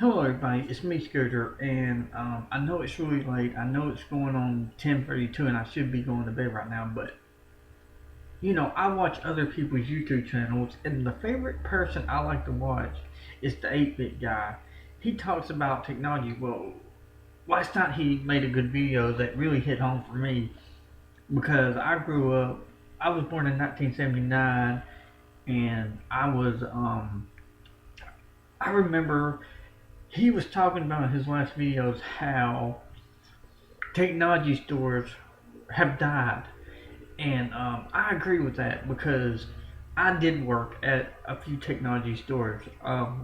Hello everybody, it's me Scooter, and I know it's really late. I know it's going on 10:32, and I should be going to bed right now. But I watch other people's YouTube channels, and the favorite person I like to watch is the 8-bit guy. He talks about technology. Well, last night he made a good video that really hit home for me because I grew up. I was born in 1979, and I remember he was talking about in his last videos how technology stores have died, and I agree with that because I did work at a few technology stores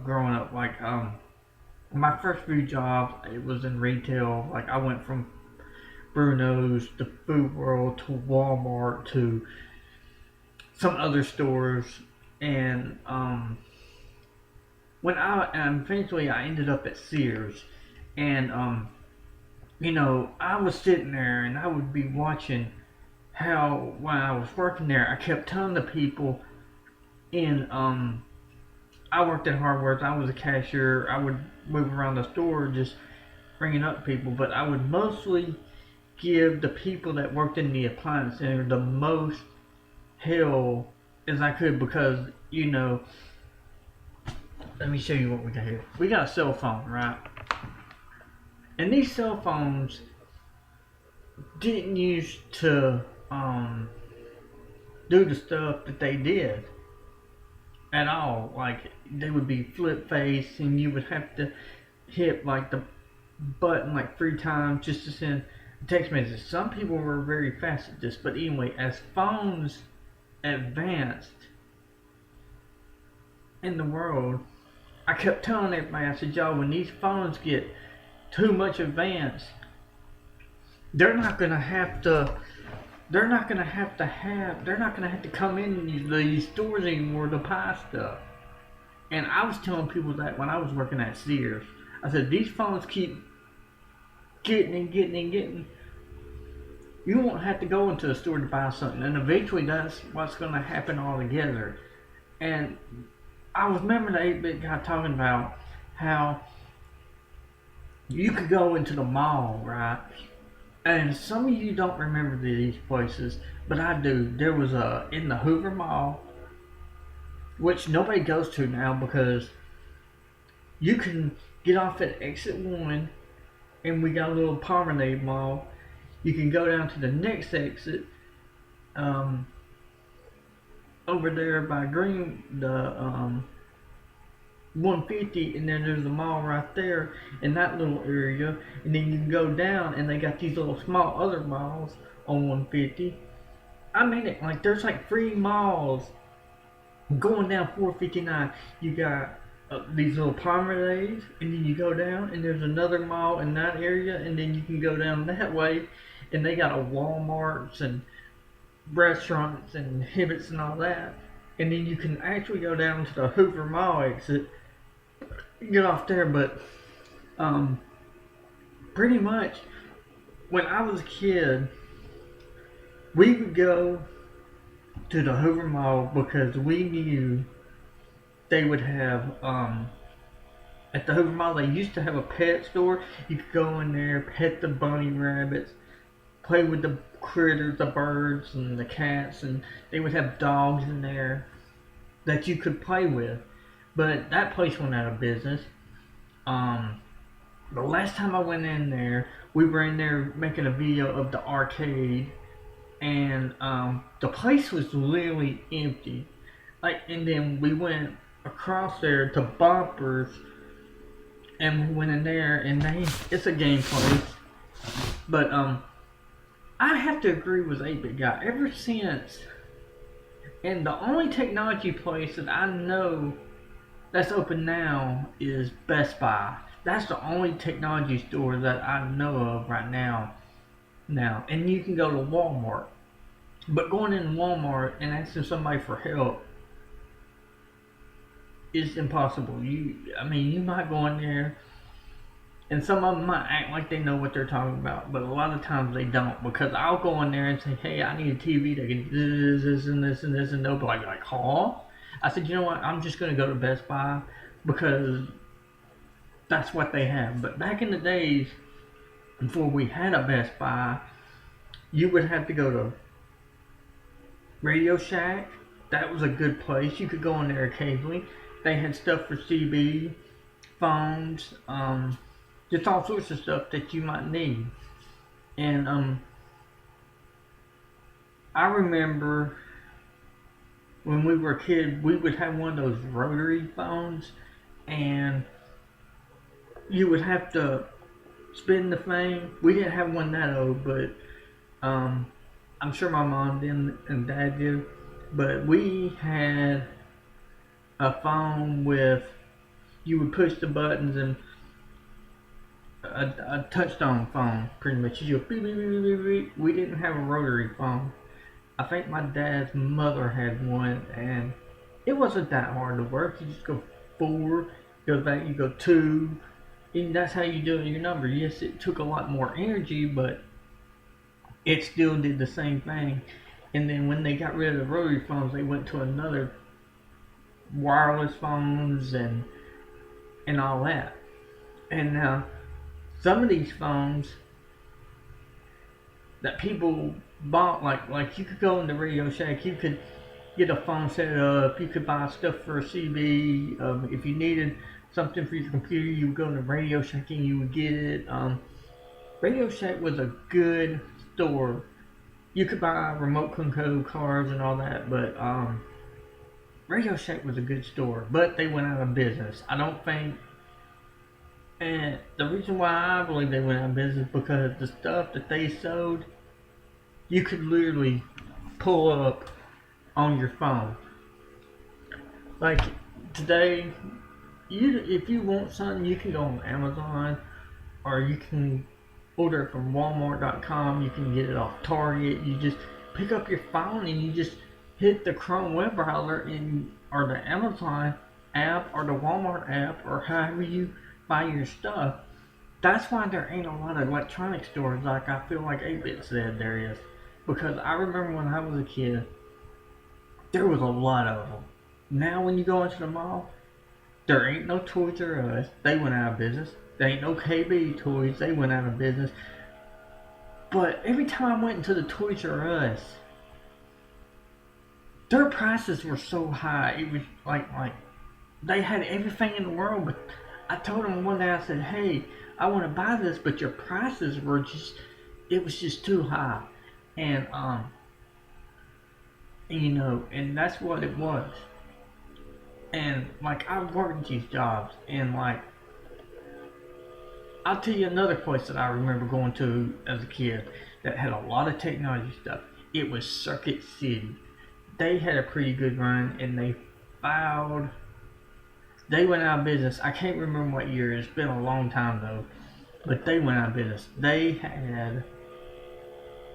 growing up. My first few jobs, it was in retail. Like I went from Bruno's to Food World to Walmart to some other stores, and when eventually I ended up at Sears, and I was sitting there and I would be watching how when I was working there, I kept telling the people in I worked at hardware. I was a cashier. I would move around the store just ringing up people, but I would mostly give the people that worked in the appliance center the most hell as I could because let me show you what we got here. We got a cell phone, right? And these cell phones didn't used to do the stuff that they did at all. Like they would be flip face, and you would have to hit like the button like 3 times just to send a text messages. Some people were very fast at this, but anyway, as phones advanced in the world, I kept telling everybody, I said, y'all, when these phones get too much advanced, they're not gonna have to. They're not gonna have to come in these stores anymore to buy stuff. And I was telling people that when I was working at Sears. I said, these phones keep getting and getting and getting. You won't have to go into a store to buy something. And eventually that's what's going to happen altogether. And I was remember the 8-bit guy talking about how you could go into the mall, right? And some of you don't remember these places, but I do. There was in the Hoover Mall, which nobody goes to now because you can get off at exit 1, and we got a little promenade mall. You can go down to the next exit, um, over there by the 150, and then there's a mall right there in that little area, and then you can go down, and they got these little small other malls on 150. I mean it like there's like 3 malls going down 459. You got these little promenades, and then you go down, and there's another mall in that area, and then you can go down that way, and they got a Walmart's and restaurants and Hibbett's and all that. And then you can actually go down to the Hoover Mall exit, get off there. But um, pretty much when I was a kid, we would go to the Hoover Mall because we knew they would have at the Hoover Mall they used to have a pet store. You could go in there, pet the bunny rabbits, play with the critters, the birds and the cats, and they would have dogs in there that you could play with. But that place went out of business. Um, the last time I went in there, we were in there making a video of the arcade, and the place was literally empty. And then we went across there to Bumpers, and we went in there, and it's a game place. But I have to agree with 8-bit guy. Ever since, and the only technology place that I know that's open now is Best Buy. That's the only technology store that I know of right now. And you can go to Walmart, but going in Walmart and asking somebody for help is impossible. I mean, you might go in there, and some of them might act like they know what they're talking about, but a lot of times they don't. Because I'll go in there and say, "Hey, I need a TV that can do this and this and this," and they'll be like, "Huh?" I said, "You know what? I'm just gonna go to Best Buy because that's what they have. But back in the days, before we had a Best Buy, you would have to go to Radio Shack. That was a good place. You could go in there occasionally. They had stuff for CB, phones, just all sorts of stuff that you might need. And I remember when we were a kid, we would have one of those rotary phones, and you would have to spin the thing. We didn't have one that old, but I'm sure my mom did and dad did. But we had a phone with, you would push the buttons, and a touch-tone phone, pretty much. You go beep, beep, beep, beep, beep. We didn't have a rotary phone. I think my dad's mother had one, and it wasn't that hard to work. You just go 4, go back, you go 2, and that's how you do your number. Yes, it took a lot more energy, but it still did the same thing. And then when they got rid of the rotary phones, they went to another wireless phones and all that. And now some of these phones that people bought, like you could go into Radio Shack, you could get a phone set up, you could buy stuff for a CB. If you needed something for your computer, you would go to Radio Shack and you would get it. Radio Shack was a good store. You could buy remote control cars and all that, but Radio Shack was a good store, but they went out of business. I don't think, and the reason why I believe they went out of business is because the stuff that they sold, you could literally pull up on your phone. Like today, if you want something, you can go on Amazon, or you can order it from Walmart.com. You can get it off Target. You just pick up your phone and you just hit the Chrome web browser or the Amazon app or the Walmart app or however you buy your stuff. That's why there ain't a lot of electronic stores like I feel like 8-Bit said there is. Because I remember when I was a kid, there was a lot of them. Now when you go into the mall, there ain't no Toys R Us. They went out of business. There ain't no KB Toys. They went out of business. But every time I went into the Toys R Us, their prices were so high. It was like they had everything in the world. But I told them one day, I said, hey, I want to buy this, but your prices were just, it was just too high. And, and that's what it was. And, like, I've worked these jobs, and, like, I'll tell you another place that I remember going to as a kid that had a lot of technology stuff. It was Circuit City. They had a pretty good run, and they went out of business. I can't remember what year. It's been a long time, though. But they went out of business. They had,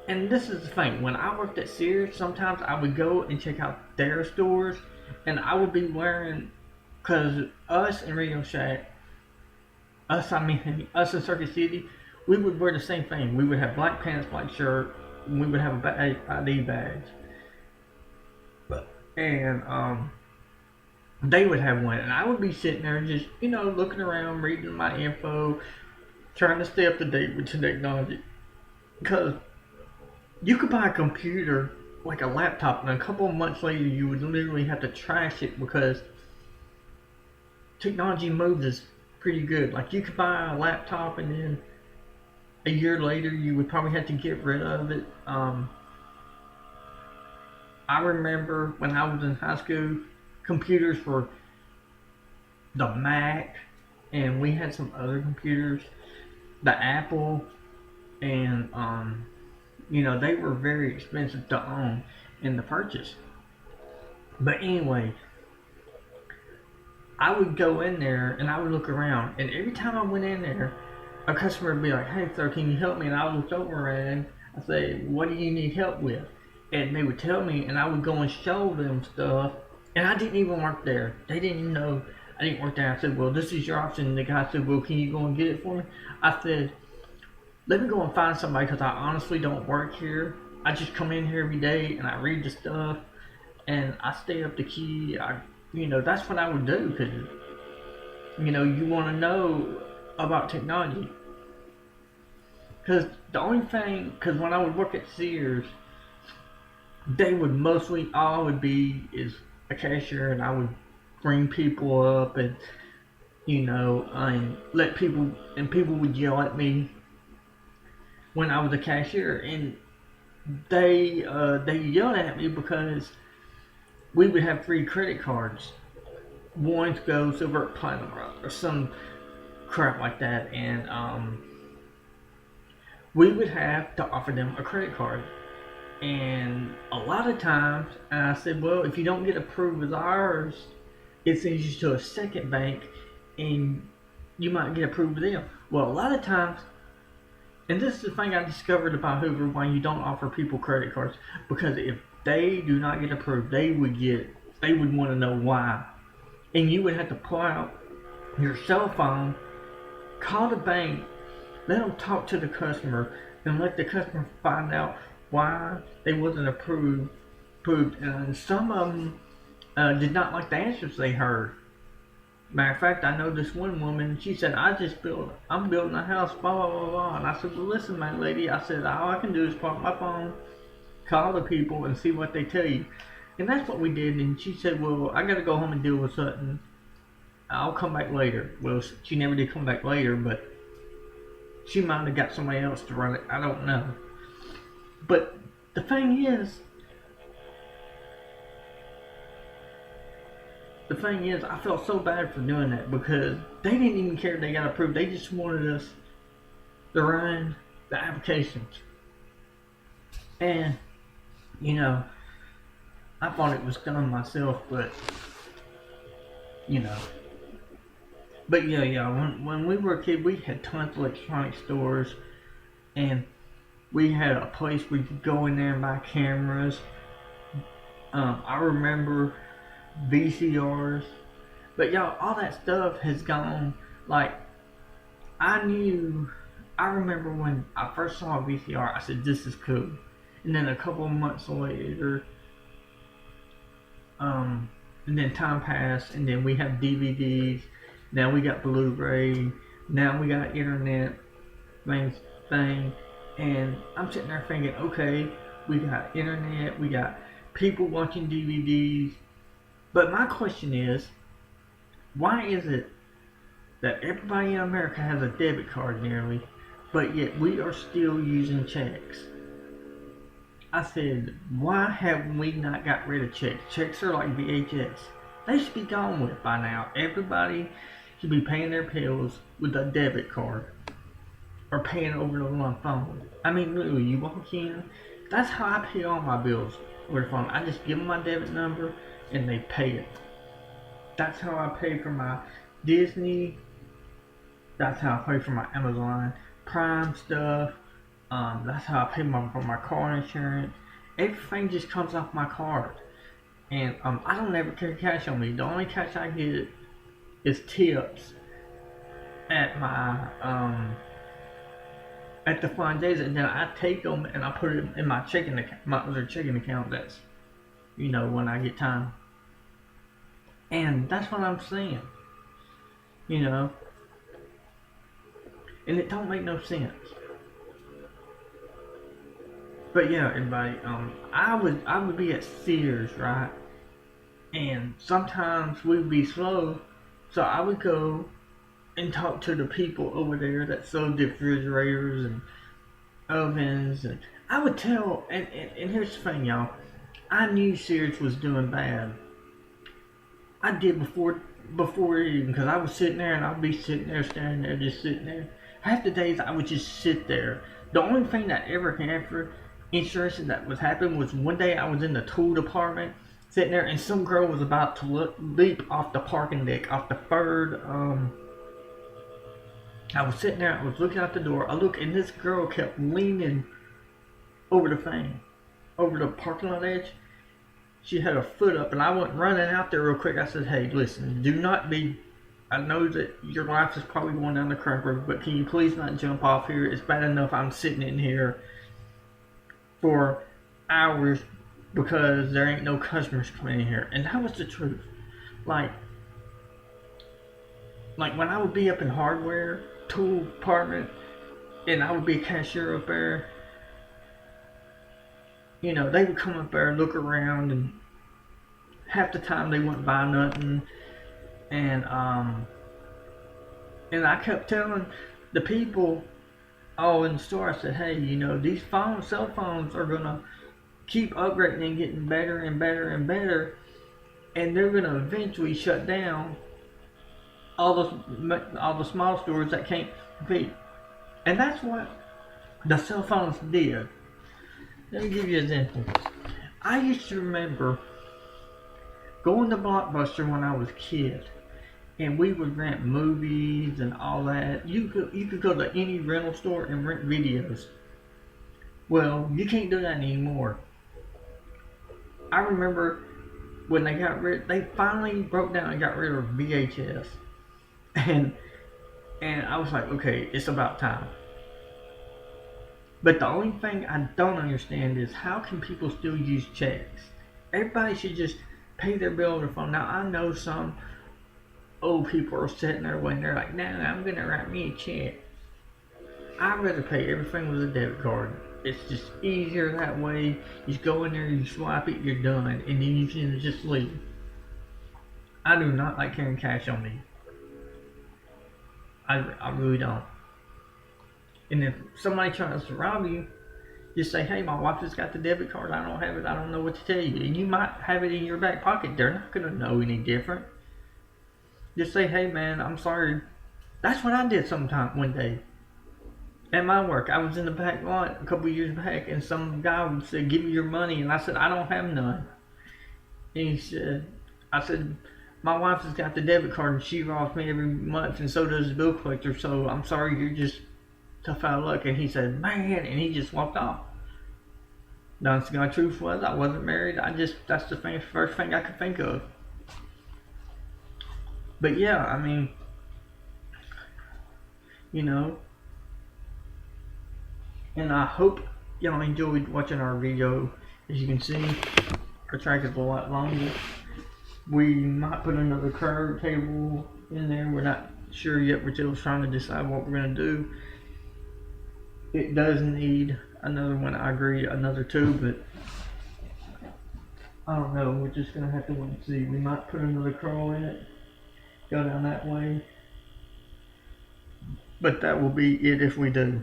and this is the thing, when I worked at Sears, sometimes I would go and check out their stores, and I would be wearing, because us in Radio Shack, us in Circuit City, we would wear the same thing. We would have black pants, black shirt, and we would have a ID badge. And they would have one, and I would be sitting there just, looking around, reading my info, trying to stay up to date with technology. Because you could buy a computer, like a laptop, and a couple of months later you would literally have to trash it because technology moves pretty good. Like you could buy a laptop and then a year later you would probably have to get rid of it. I remember when I was in high school, computers were the Mac, and we had some other computers, the Apple, and they were very expensive to own and to purchase. But anyway, I would go in there and I would look around, and every time I went in there, a customer would be like, hey sir, can you help me? And I would look over and I'd say, what do you need help with? And they would tell me, and I would go and show them stuff, and I didn't even work there. They didn't even know I didn't work there. I said, well, this is your option. And the guy said, well, can you go and get it for me? I said, let me go and find somebody, because I honestly don't work here. I just come in here every day and I read the stuff and I stay up the key. That's what I would do, because You want to know about technology. Because the only thing, because when I would work at Sears, they would mostly, all I would be is a cashier, and I would bring people up and, let people, and people would yell at me when I was a cashier, and they yelled at me because we would have free credit cards, orange, gold, silver, platinum, or some crap like that, and we would have to offer them a credit card. And a lot of times, I said, well, if you don't get approved with ours, it sends you to a second bank, and you might get approved with them. Well, a lot of times, and this is the thing I discovered about Hoover, why you don't offer people credit cards, because if they do not get approved, they would want to know why, and you would have to pull out your cell phone, call the bank, let them talk to the customer, and let the customer find out why they wasn't approved. And some of them did not like the answers they heard. Matter of fact, I know this one woman. She said, I'm building a house, blah blah blah blah." And I said, "Well, listen, my lady," I said, "all I can do is pull out my phone, call the people, and see what they tell you." And that's what we did. And she said, "Well, I got to go home and deal with something. I'll come back later." Well, she never did come back later, but she might have got somebody else to run it. I don't know. But the thing is, I felt so bad for doing that because they didn't even care if they got approved. They just wanted us to run the applications. And, I thought it was done myself, but, you know. But yeah, when we were a kid, we had tons of electronic stores, and we had a place where you could go in there and buy cameras. I remember VCRs, but y'all, all that stuff has gone. Like, I remember when I first saw a VCR, I said, "This is cool," and then a couple of months later, and then time passed, and then we have DVDs. Now we got Blu-ray. Now we got internet thing, and I'm sitting there thinking, okay, we got internet, we got people watching DVDs. But my question is, why is it that everybody in America has a debit card nearly, but yet we are still using checks? I said, why have we not got rid of checks? Checks are like VHS. They should be gone with by now. Everybody should be paying their bills with a debit card or paying over the phone. I mean, literally, you walk in. That's how I pay all my bills over the phone. I just give them my debit number and they pay it. That's how I pay for my Disney. That's how I pay for my Amazon Prime stuff. That's how I pay for my car insurance. Everything just comes off my card. And I don't ever carry cash on me. The only cash I get is tips at my at the fun days, and then I take them and I put it in my checking account, my other checking account. That's when I get time. And that's what I'm saying. And it don't make no sense. But yeah, everybody, I would be at Sears, right? And sometimes we would be slow, so I would go and talk to the people over there that sold refrigerators and ovens, and I would tell. And here's the thing, y'all. I knew Sears was doing bad. I did before even, because I was sitting there and I'd be sitting there, standing there, just sitting there. Half the days I would just sit there. The only thing that ever happened, insurance that was happening, was one day I was in the tool department sitting there, and some girl was about to leap off the parking deck, off the third. I was sitting there, I was looking out the door. I look, and this girl kept leaning over the parking lot edge. She had her foot up, and I went running out there real quick. I said, "Hey, listen, do not be. I know that your life is probably going down the cracker, but can you please not jump off here? It's bad enough I'm sitting in here for hours because there ain't no customers coming in here." And that was the truth. Like, like when I would be up in hardware tool department and I would be a cashier up there, you know, they would come up there and look around, and half the time they wouldn't buy nothing, and I kept telling the people all in the store, I said, hey, you know, these cell phones are gonna keep upgrading and getting better and better and better, and they're gonna eventually shut down all the small stores that can't compete. And that's what the cell phones did. Let me give you an example. I used to remember going to Blockbuster when I was a kid, and we would rent movies and all that. You could go to any rental store and rent videos. Well, you can't do that anymore. I remember when they finally broke down and got rid of VHS, and I was like, okay, it's about time. But the only thing I don't understand is how can people still use checks? Everybody should just pay their bill on their phone. Now I know some old people are sitting there when they're like, no, I'm gonna write me a check. I'd rather pay everything with a debit card. It's just easier that way. You just go in there, you swipe it, you're done, and then you can just leave. I do not like carrying cash on me. I really don't. And if somebody tries to rob you, just say, hey, my wife just got the debit card, I don't have it, I don't know what to tell you. And you might have it in your back pocket. They're not going to know any different. Just say, hey, man, I'm sorry. That's what I did sometime one day. At my work, I was in the back lot a couple years back, and some guy said, give me your money. And I said, I don't have none. And I said, my wife has got the debit card, and she robs me every month, and so does the bill collector, so I'm sorry, you're just tough out of luck. And he said, man, and he just walked off. The honest to God truth was, I wasn't married. That's the first thing I could think of. But yeah, I mean, you know, and I hope y'all enjoyed watching our video. As you can see, our track is a lot longer. We might put another curve table in there. We're not sure yet. We're still trying to decide what we're going to do. It does need another one, I agree, another two, but I don't know. We're just going to have to wait and see. We might put another curl in it, go down that way, but that will be it if we do.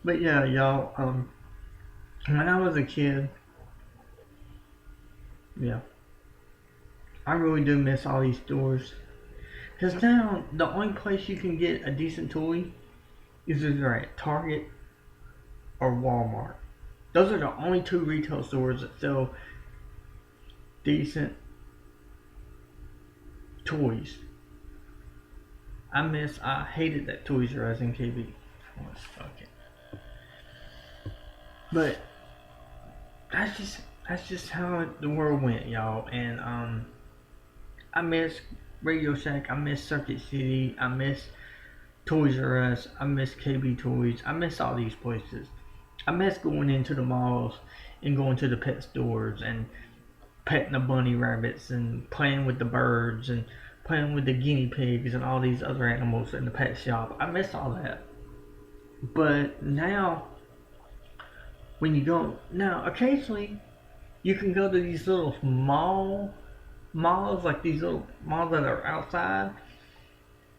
But yeah, y'all, when I was a kid, yeah, I really do miss all these stores. Because now, the only place you can get a decent toy is either at Target or Walmart. Those are the only two retail stores that sell decent toys. I hated that Toys R Us in KB. Okay. But that's just how the world went, y'all. And I miss Radio Shack, I miss Circuit City, I miss Toys R Us, I miss KB Toys, I miss all these places. I miss going into the malls and going to the pet stores and petting the bunny rabbits and playing with the birds and playing with the guinea pigs and all these other animals in the pet shop. I miss all that. But now, when you go, now occasionally you can go to these little malls, like these little malls that are outside.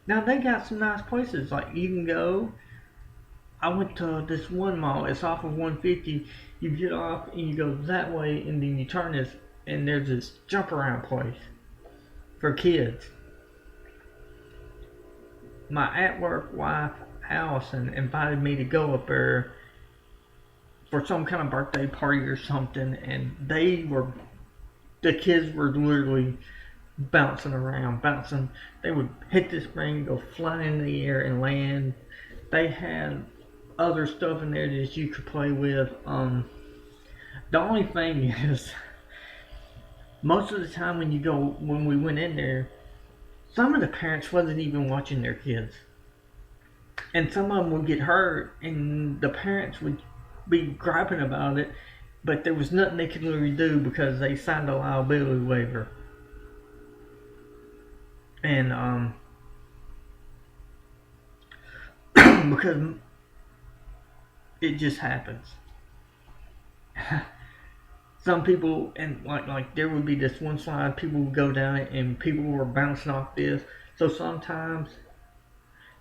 Now they got some nice places, like you can go. I went to this one mall, it's off of 150. You get off and you go that way, and then you turn this, and there's this jump around place for kids. My at work wife, Allison, invited me to go up there for some kind of birthday party or something, and the kids were literally bouncing around, They would hit this ring, go fly in the air and land. They had other stuff in there that you could play with. The only thing is, most of the time when we went in there, some of the parents wasn't even watching their kids. And some of them would get hurt, and the parents would be griping about it, but there was nothing they could really do because they signed a liability waiver. And because it just happens. Some people, and like there would be this one slide, people would go down it and people were bouncing off this. So sometimes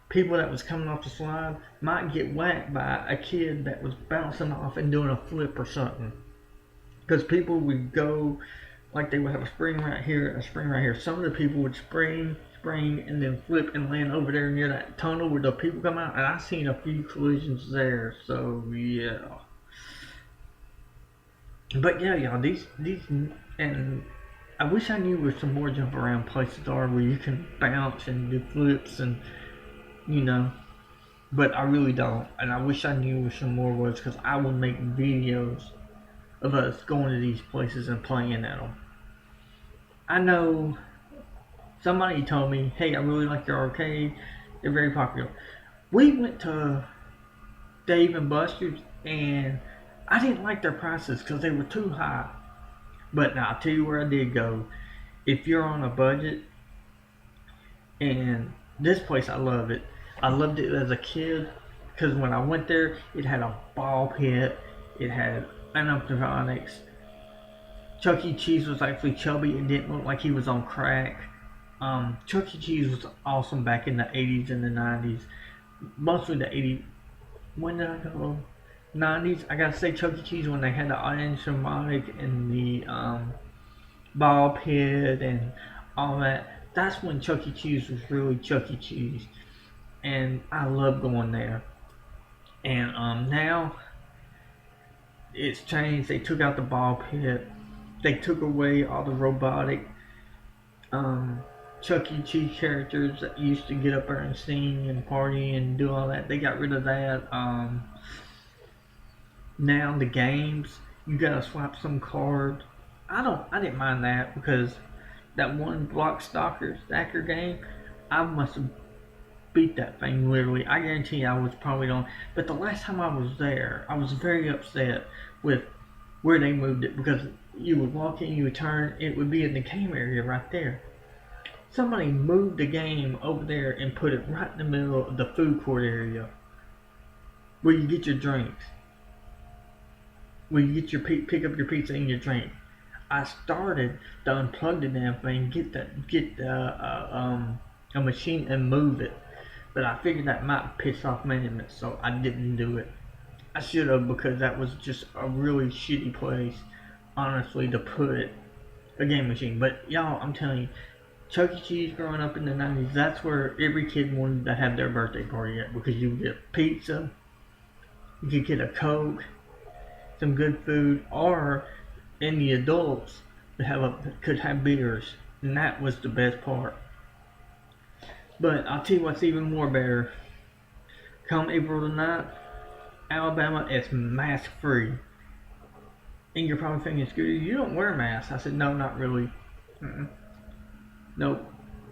people that was coming off the slide might get whacked by a kid that was bouncing off and doing a flip or something. Because people would go, like they would have a spring right here, a spring right here. Some of the people would spring, and then flip and land over there near that tunnel where the people come out. And I seen a few collisions there. So yeah. But yeah, y'all, these, and I wish I knew where some more jump around places are where you can bounce and do flips and you know. But I really don't, and I wish I knew where some more was because I would make videos of us going to these places and playing at them. I know somebody told me, "Hey, I really like your arcade. They're very popular." We went to Dave and Buster's, and I didn't like their prices because they were too high. But now I'll tell you where I did go. If you're on a budget, and this place I love it. I loved it as a kid because when I went there, it had a ball pit, it had animatronics. Chuck E. Cheese was actually chubby and didn't look like he was on crack. Chuck E. Cheese was awesome back in the 80s and the 90s. Mostly the 80s. When did I go? 90s. I gotta say Chuck E. Cheese when they had the animatronic and the ball pit and all that. That's when Chuck E. Cheese was really Chuck E. Cheese. And I love going there. And now it's changed. They took out the ball pit. They took away all the robotic Chuck E. Cheese characters that used to get up there and sing and party and do all that. They got rid of that. Now the games, you gotta swap some card. I didn't mind that because that one block stacker game, I must have beat that thing literally. I guarantee I was probably on. But the last time I was there, I was very upset with where they moved it because you would walk in, you would turn, it would be in the game area right there. Somebody moved the game over there and put it right in the middle of the food court area where you get your drinks, where you get your pick up your pizza and your drink. I started to unplug the damn thing, get a machine and move it, but I figured that might piss off management, so I didn't do it. I should have because that was just a really shitty place, honestly, to put a game machine. But y'all, I'm telling you, Chuck E. Cheese growing up in the 90s, that's where every kid wanted to have their birthday party at because you could get pizza, you could get a Coke, some good food, or and the adults could have beers, and that was the best part. But I'll tell you what's even more better. Come April the 9th, Alabama is mask free. And you're probably thinking, Scooter, you don't wear masks. I said, no, not really. Nope.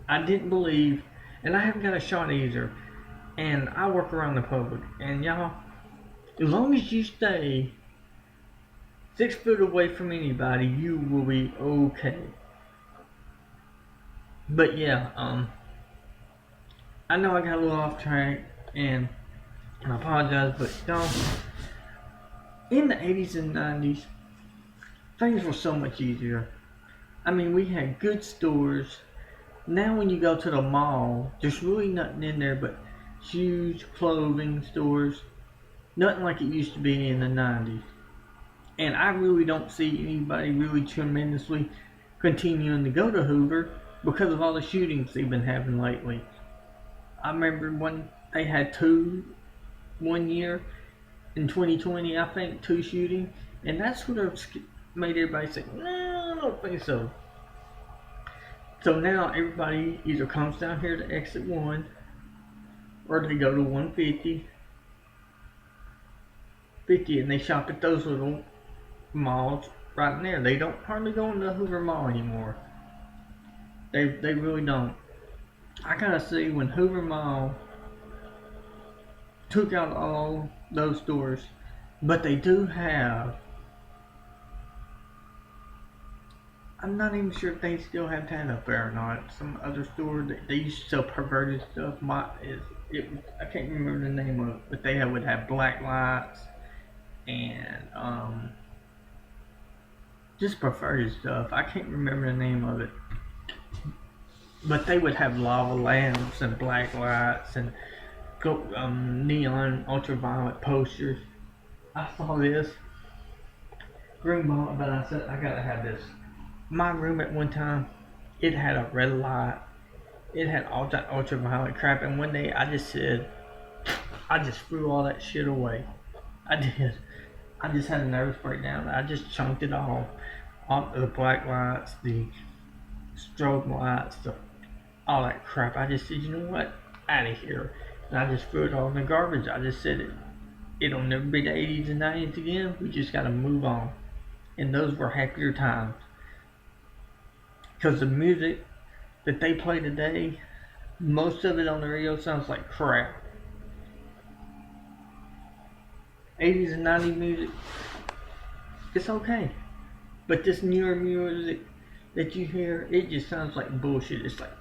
I didn't believe, and I haven't got a shot either. And I work around the public. And y'all, as long as you stay 6 foot away from anybody, you will be okay. But yeah, I know I got a little off track, and I apologize, but y'all, in the 80s and 90s, things were so much easier. I mean, we had good stores. Now when you go to the mall, there's really nothing in there but shoes, clothing stores. Nothing like it used to be in the 90s. And I really don't see anybody really tremendously continuing to go to Hoover because of all the shootings they've been having lately. I remember when they had one year in 2020, I think, 2 shootings. And that's what made everybody say, no, I don't think so. So now everybody either comes down here to exit 1 or they go to 150, and they shop at those little malls right in there. They don't hardly go into the Hoover Mall anymore. They really don't. I gotta see when Hoover Mall took out all those stores, but they do have I'm not even sure if they still have that up there or not. Some other store that they used to sell perverted stuff. I can't remember the name of it, but would have black lights and just perverted stuff. I can't remember the name of it, but they would have lava lamps and black lights and neon ultraviolet posters. I saw this green ball, but I said I gotta have this. My room at one time, it had a red light. It had all that ultraviolet crap, and one day I just said, I just threw all that shit away. I did. I just had a nervous breakdown. I just chunked it all the black lights, the strobe lights, all that crap. I just said, you know what, out of here. And I just threw it all in the garbage. I just said it'll never be the 80s and 90s again. We just gotta move on. And those were happier times. Because the music that they play today, most of it on the radio sounds like crap. 80s and 90s music, it's okay. But this newer music that you hear, it just sounds like bullshit. It's like,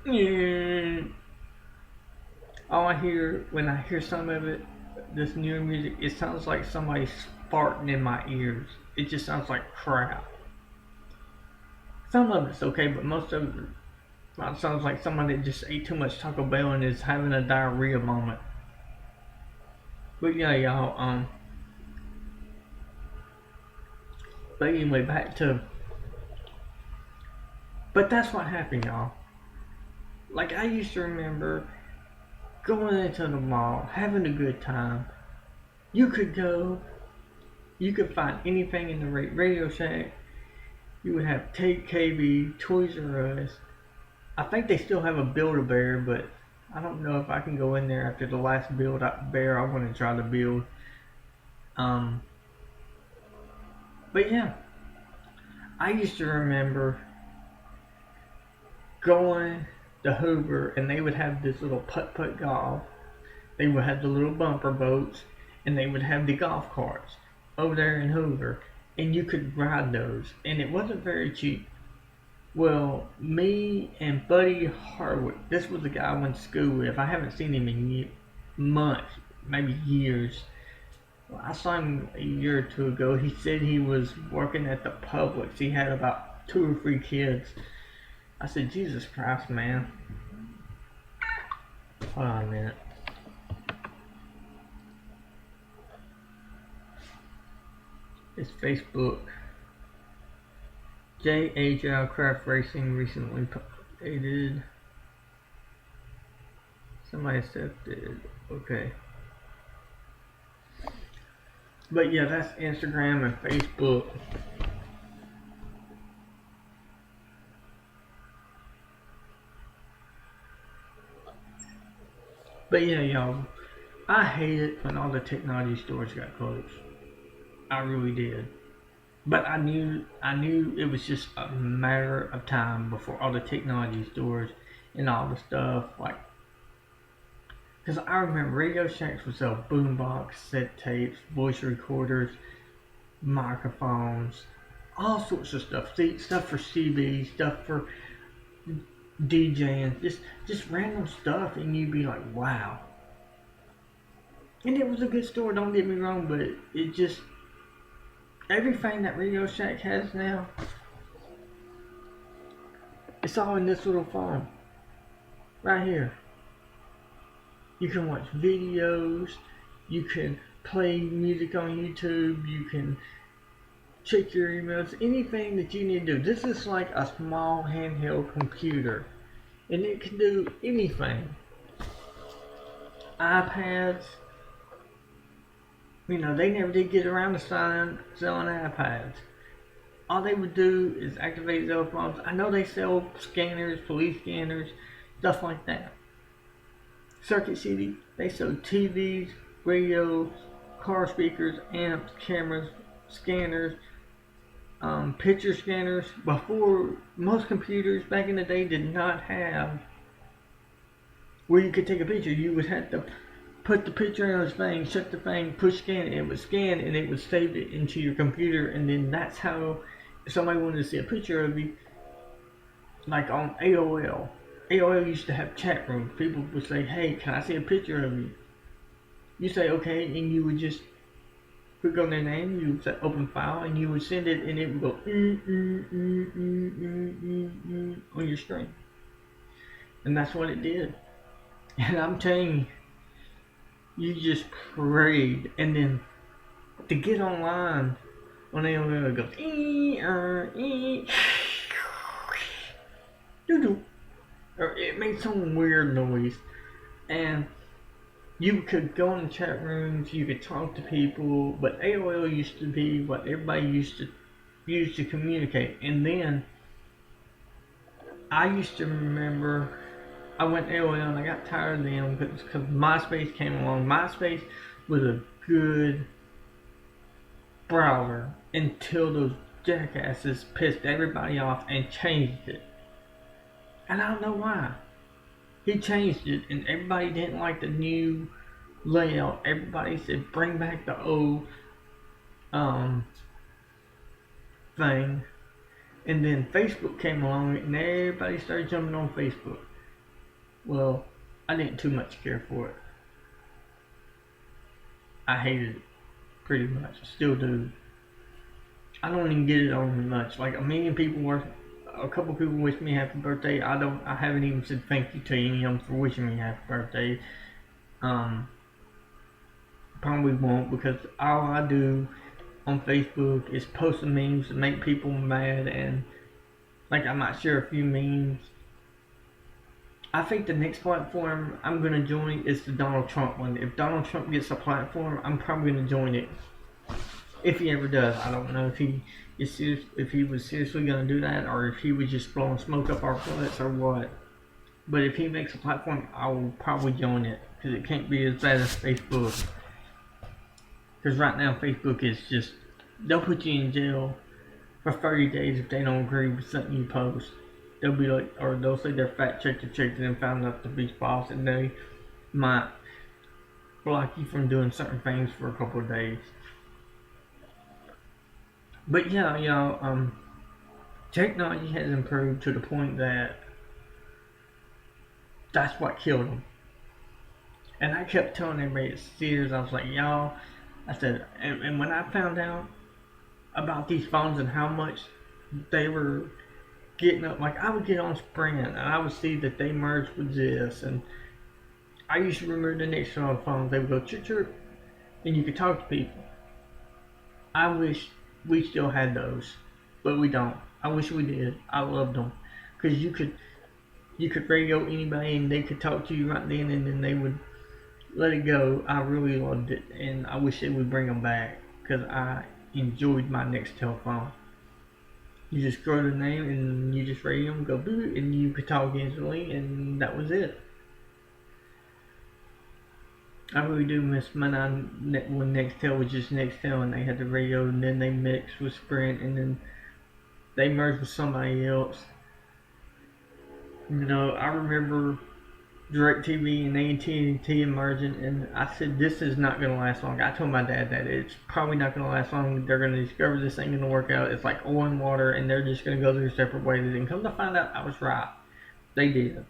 all I hear when I hear some of it, this newer music, it sounds like somebody's farting in my ears. It just sounds like crap. Some of it's okay, but most of it sounds like somebody that just ate too much Taco Bell and is having a diarrhea moment. But yeah, y'all, but anyway, but that's what happened, y'all. Like, I used to remember going into the mall, having a good time. You could find anything in the Radio Shack. You would have Take KB, Toys R Us. I think they still have a Build-A-Bear, but I don't know if I can go in there after the last Build-A-Bear I want to try to build. But yeah, I used to remember going to Hoover, and they would have this little putt-putt golf. They would have the little bumper boats, and they would have the golf carts over there in Hoover, and you could ride those, and it wasn't very cheap. Well, me and Buddy Harwood, this was the guy I went to school with. I haven't seen him in months, maybe years. Well, I saw him a year or two ago. He said he was working at the Publix. He had about 2 or 3 kids. I said, Jesus Christ, man. Hold on a minute. It's Facebook. JHL Craft Racing recently updated. Somebody accepted. Okay. But yeah, that's Instagram and Facebook. But yeah, y'all, I hate it when all the technology stores got closed. I really did. But I knew it was just a matter of time before all the technology stores and all the stuff, like, because I remember Radio Shacks would sell boombox, set tapes, voice recorders, microphones, all sorts of stuff. Stuff for CB, stuff for DJing, just random stuff, and you'd be like, wow. And it was a good store, don't get me wrong, but it just, everything that Radio Shack has now, it's all in this little phone right here. You can watch videos, you can play music on YouTube, you can check your emails, anything that you need to do. This is like a small handheld computer, and it can do anything. iPads, you know, they never did get around to selling iPads. All they would do is activate cell phones. I know they sell scanners, police scanners, stuff like that. Circuit City, they sell TVs, radios, car speakers, amps, cameras, scanners, picture scanners. Before, most computers back in the day did not have where you could take a picture. You would have to put the picture in this thing, shut the thing, push scan, and it would scan, and it would save it into your computer, and then that's how, if somebody wanted to see a picture of you, like on AOL. AOL used to have chat rooms. People would say, "Hey, can I see a picture of you?" You say, "Okay," and you would just click on their name. You would say, "Open file," and you would send it, and it would go on your screen, and that's what it did. And I'm telling you, you just prayed, and then to get online on AOL, it goes doo doo, or it made some weird noise, and you could go in the chat rooms, you could talk to people, but AOL used to be what everybody used to use to communicate. And then I used to remember I went AOL and I got tired of them because MySpace came along. MySpace was a good browser until those jackasses pissed everybody off and changed it. And I don't know why. He changed it and everybody didn't like the new layout. Everybody said bring back the old um thing. And then Facebook came along and everybody started jumping on Facebook. Well, I didn't too much care for it. I hated it pretty much. Still do. I don't even get it on much. Like a million people were, a couple people wish me happy birthday. I haven't even said thank you to any of them for wishing me happy birthday. Um, Probably won't because all I do on Facebook is post memes to make people mad and like I might share a few memes. I think the next platform I'm gonna join is the Donald Trump one. If Donald Trump gets a platform, I'm probably gonna join it. If he ever does, I don't know if he is if he was seriously gonna do that or if he was just blowing smoke up our butts or what. But if he makes a platform, I will probably join it because it can't be as bad as Facebook. Because right now Facebook is just they'll put you in jail for 30 days if they don't agree with something you post. They'll be like, or they'll say they're fact checked it and found out to be false, and they might block you from doing certain things for a couple of days. But yeah, technology has improved to the point that that's what killed them. And I kept telling everybody at Sears, I was like, y'all, I said, and when I found out about these phones and how much they were getting up, like I would get on Sprint and I would see that they merged with this, and I used to remember the next on the phone, they would go chirp chirp, and you could talk to people. I wish we still had those, but we don't. I wish we did. I loved them because you could radio anybody and they could talk to you right then and then they would let it go. I really loved it, and I wish they would bring them back because I enjoyed my next telephone. You just scroll the name and you just radio them, go boo, and you could talk instantly, and that was it. I really do miss my when Nextel was just Nextel and they had the radio, and then they mixed with Sprint, and then they merged with somebody else. I remember DirecTV and AT&T emerging, and I said, this is not going to last long. I told my dad that it's probably not going to last long. They're going to discover this ain't going to work out. It's like oil and water, and they're just going to go their separate ways. And come to find out, I was right. They did.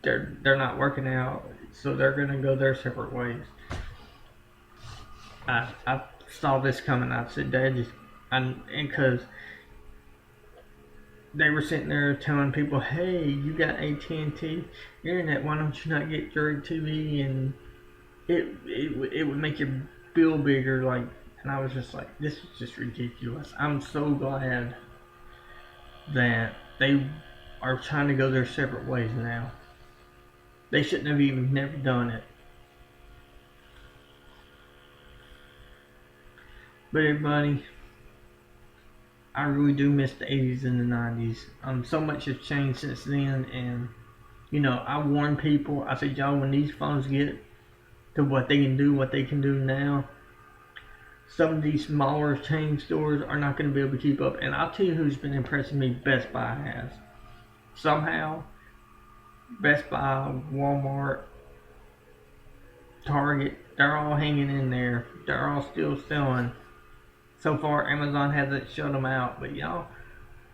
They're not working out, so they're going to go their separate ways. I saw this coming. I said, Dad, and because they were sitting there telling people, hey, you got AT&T internet, why don't you not get DirecTV, and it would make your bill bigger, like, and I was just like, this is just ridiculous. I'm so glad that they are trying to go their separate ways now. They shouldn't have even never done it. But everybody, I really do miss the 80s and the 90s. So much has changed since then, and I warn people. I said, y'all, when these phones get to what they can do now, some of these smaller chain stores are not going to be able to keep up. And I'll tell you who's been impressing me. Best Buy has. Somehow, Best Buy, Walmart, Target, they're all hanging in there. They're all still selling. So far, Amazon hasn't shut them out. But y'all,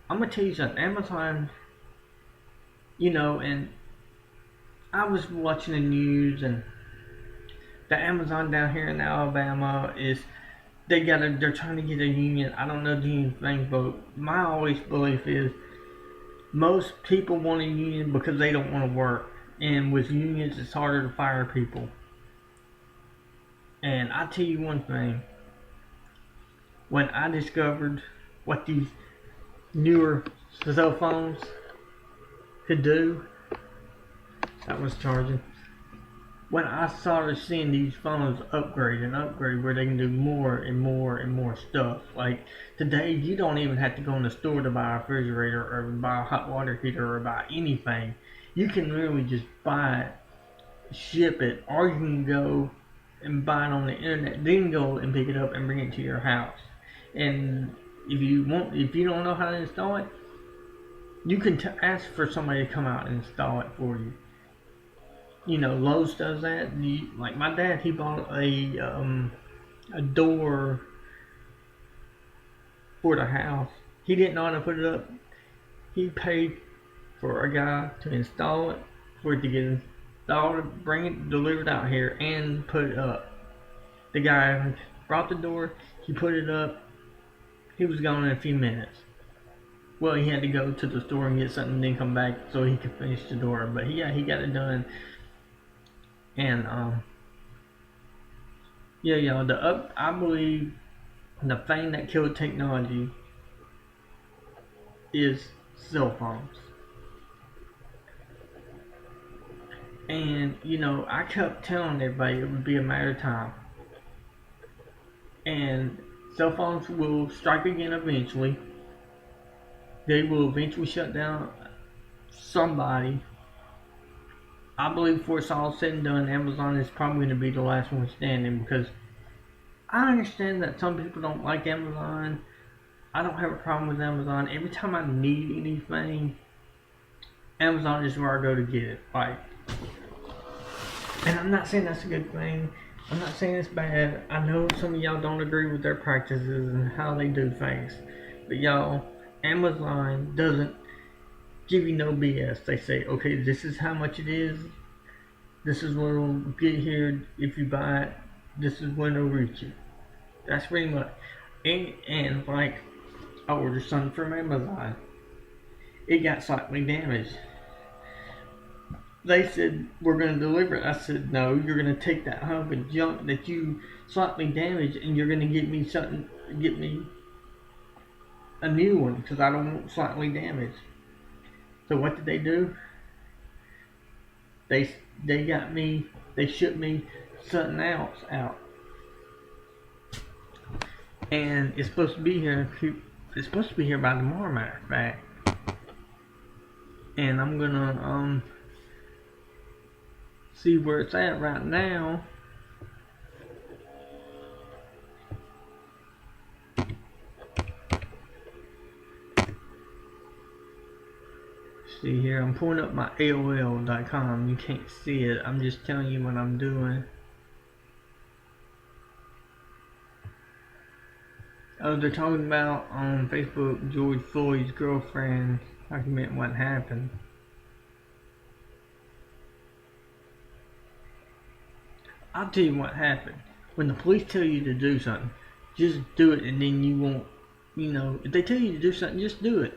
I'm going to tell you something. Amazon And I was watching the news, and the Amazon down here in Alabama is they're trying to get a union. I don't know the union thing, but my always belief is most people want a union because they don't want to work, and with unions it's harder to fire people. And I tell you one thing, when I discovered what these newer cell phones could do, that was charging. When I started seeing these phones upgrade and upgrade where they can do more and more and more stuff. Like today, you don't even have to go in the store to buy a refrigerator or buy a hot water heater or buy anything. You can really just buy it, ship it, or you can go and buy it on the internet, then go and pick it up and bring it to your house. And if you don't know how to install it, you can ask for somebody to come out and install it for you. Lowe's does that. Like my dad, he bought a door for the house. He didn't know how to put it up. He paid for a guy to install it, for it to get installed, bring it delivered out here, and put it up. The guy brought the door. He put it up. He was gone in a few minutes. Well, he had to go to the store and get something, and then come back so he could finish the door. But yeah, he got it done. And yeah, y'all. I believe the thing that killed technology is cell phones. And I kept telling everybody it would be a matter of time. And cell phones will strike again eventually. They will eventually shut down somebody. I believe before it's all said and done, Amazon is probably going to be the last one standing, because I understand that some people don't like Amazon. I don't have a problem with Amazon. Every time I need anything, Amazon is where I go to get it. And I'm not saying that's a good thing. I'm not saying it's bad. I know some of y'all don't agree with their practices and how they do things. But y'all, Amazon doesn't give you no BS. They say, okay, this is how much it is. This is when it'll get here. If you buy it, this is when it'll reach you. That's pretty much. And like, I ordered something from Amazon. It got slightly damaged. They said, we're going to deliver it. I said, no, you're going to take that hunk of junk that you slightly damaged, and you're going to get me a new one, because I don't want slightly damaged. So what did they do? They shipped me something else out. And it's supposed to be here. It's supposed to be here by tomorrow, matter of fact. And I'm gonna see where it's at right now. See here, I'm pulling up my AOL.com. You can't see it. I'm just telling you what I'm doing. Oh, they're talking about on Facebook George Floyd's girlfriend document what happened. I'll tell you what happened. When the police tell you to do something, just do it, and then you won't, if they tell you to do something, just do it.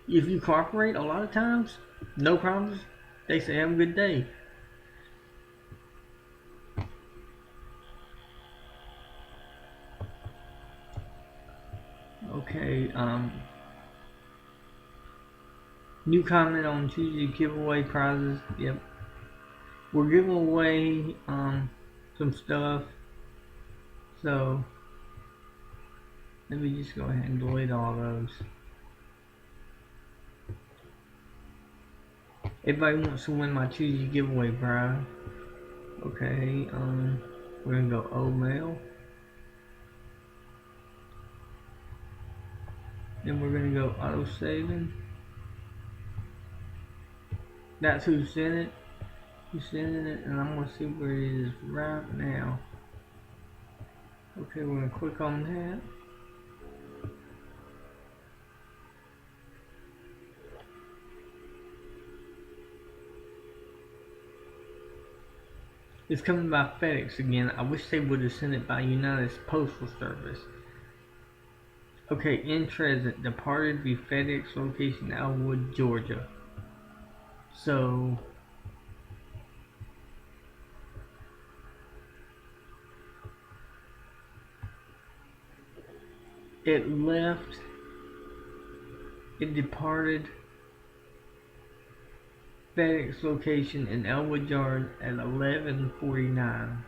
If you cooperate, a lot of times, no problems, they say have a good day. Okay, new comment on Tuesday giveaway prizes. Yep. We're giving away some stuff. So let me just go ahead and delete all those. Everybody wants to win my Tuesday giveaway prize. Okay, we're gonna go old mail. Then we're gonna go auto saving. That's who sent it. Who's sending it, and I'm gonna see where it is right now. Okay, we're gonna click on that. It's coming by FedEx again. I wish they would have sent it by United Postal Service. Okay, in transit, departed the FedEx location, Elwood, Georgia. So it left, it departed FedEx location in Elwood Yard at 11:49,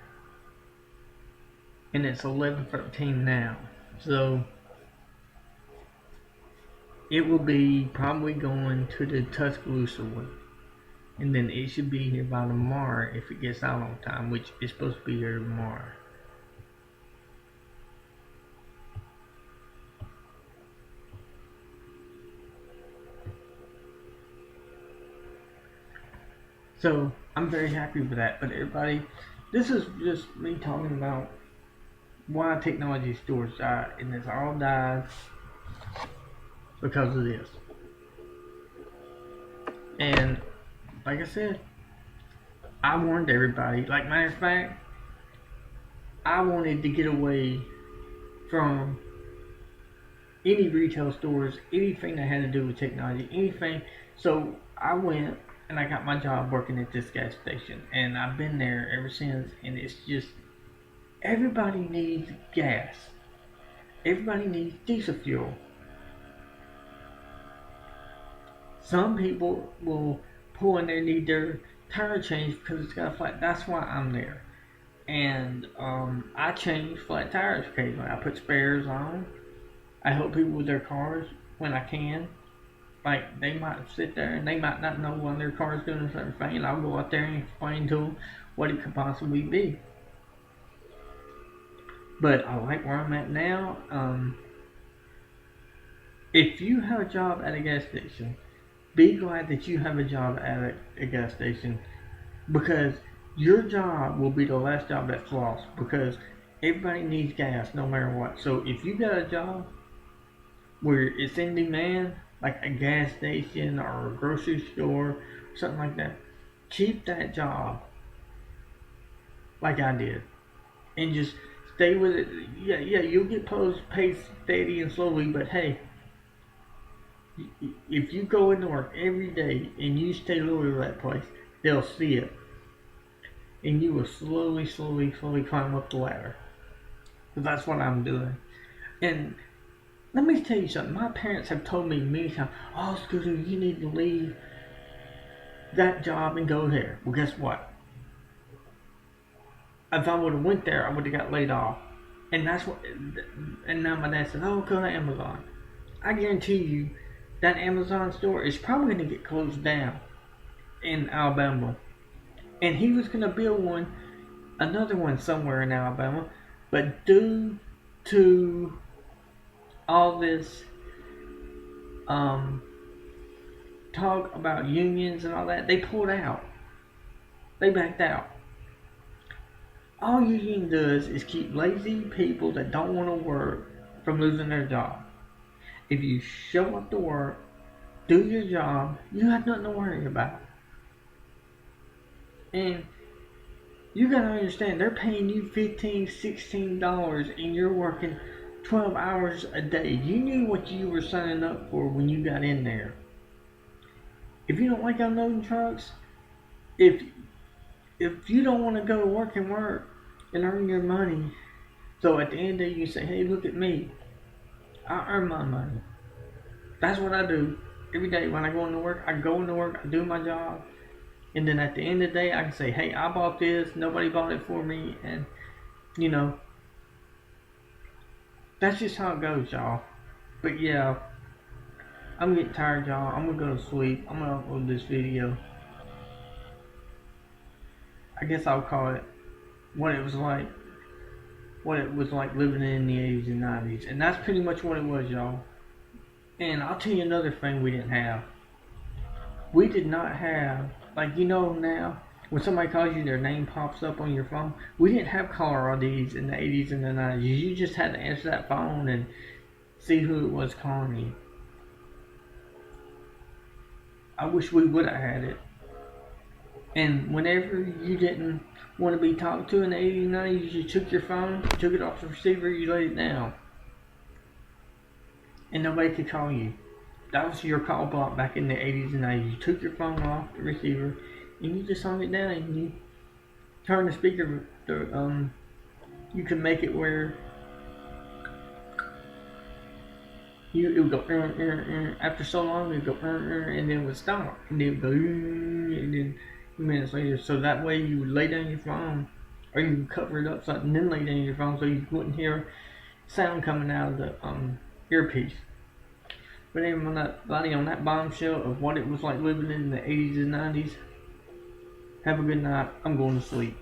and it's 11:13 now. So it will be probably going to the Tuscaloosa one, and then it should be here by tomorrow if it gets out on time, which is supposed to be here tomorrow. So I'm very happy with that. But everybody, this is just me talking about why technology stores died, and it's all died because of this. And like I said, I warned everybody. Like, matter of fact, I wanted to get away from any retail stores, anything that had to do with technology, anything. So I went and I got my job working at this gas station, and I've been there ever since. And it's just, everybody needs gas. Everybody needs diesel fuel. Some people will pull in there, need their tire changed because it's got a flat. That's why I'm there. And I change flat tires occasionally. I put spares on. I help people with their cars when I can. Like, they might sit there and they might not know when their car's doing a certain thing, and I'll go out there and explain to them what it could possibly be. But I like where I'm at now. If you have a job at a gas station, be glad that you have a job at a gas station, because your job will be the last job that's lost, because everybody needs gas no matter what. So if you got a job where it's in demand, like a gas station or a grocery store, something like that, keep that job like I did, and just stay with it. Yeah, you'll get paid steady and slowly, but hey, if you go into work every day and you stay loyal to that place, they'll see it, and you will slowly climb up the ladder. So that's what I'm doing. And let me tell you something. My parents have told me many times, "Oh, Scooter, you need to leave that job and go there." Well, guess what? If I would have went there, I would have got laid off. And that's what. And now my dad said, "Oh, go to Amazon." I guarantee you, that Amazon store is probably going to get closed down in Alabama. And he was going to build another one somewhere in Alabama, but due to all this talk about unions and all that, they pulled out. They backed out. All union does is keep lazy people that don't want to work from losing their job. If you show up to work, do your job, you have nothing to worry about. And you gotta understand, they're paying you $15, $16 and you're working 12 hours a day. You knew what you were signing up for when you got in there. If you don't like unloading trucks, if you don't want to go to work and earn your money, so at the end of the day you say, "Hey, look at me, I earn my money." That's what I do every day. When I go into work, I do my job, and then at the end of the day I can say, "Hey, I bought this, nobody bought it for me," and that's just how it goes, y'all. But yeah, I'm getting tired, y'all. I'm gonna go to sleep. I'm gonna upload this video. I guess I'll call it what it was like living in the 80s and 90s. And that's pretty much what it was, y'all. And I'll tell you another thing we didn't have. We did not have, now, when somebody calls you, their name pops up on your phone. We didn't have caller IDs in the 80s and the 90s. You just had to answer that phone and see who it was calling you. I wish we would have had it. And whenever you didn't want to be talked to in the 80s and 90s, you took your phone, took it off the receiver, you laid it down, and nobody could call you. That was your call block back in the 80s and 90s. You took your phone off the receiver, and you just hung it down, and you turn the speaker. You could make it where it would go after so long it would go and then it would stop and then it would go and then minutes later, so that way you would lay down your phone or you would cover it up something and then lay down your phone so you wouldn't hear sound coming out of the earpiece. But anyway, on that bombshell of what it was like living in the 80s and 90s, have a good night. I'm going to sleep.